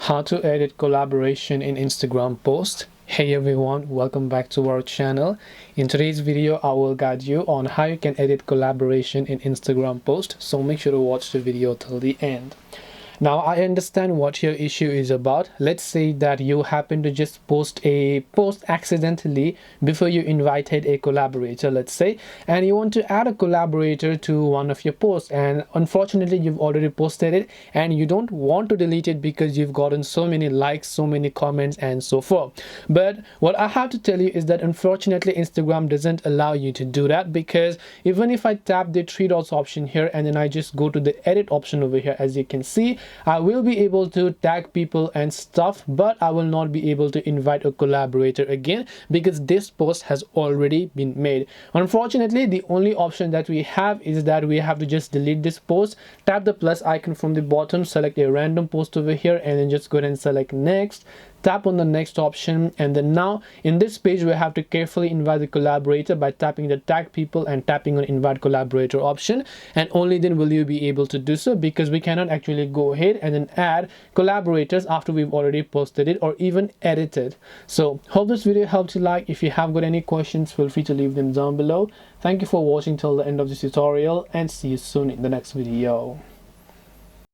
How to edit collaboration in Instagram post. Hey everyone, welcome back to our channel. In today's video I will guide you on how you can edit collaboration in Instagram post, so make sure to watch the video till the end. Now I understand what your issue is about. Let's say that you happen to just post a post accidentally before you invited a collaborator, let's say, and you want to add a collaborator to one of your posts, and unfortunately you've already posted it and you don't want to delete it because you've gotten so many likes, so many comments and so forth. But what I have to tell you is that unfortunately Instagram doesn't allow you to do that, because even if I tap the three dots option here and then I just go to the edit option over here, as you can see, I will be able to tag people and stuff, but I will not be able to invite a collaborator again because this post has already been made. Unfortunately, the only option that we have is that we have to just delete this post, tap the plus icon from the bottom, select a random post over here, and then just go ahead and select next. Tap on the next option, and then now in this page we have to carefully invite the collaborator by tapping the tag people and tapping on invite collaborator option, and only then will you be able to do so, because we cannot actually go ahead and then add collaborators after we've already posted it or even edited. So hope this video helped you. Like, if you have got any questions, feel free to leave them down below. Thank you for watching till the end of this tutorial, and see you soon in the next video.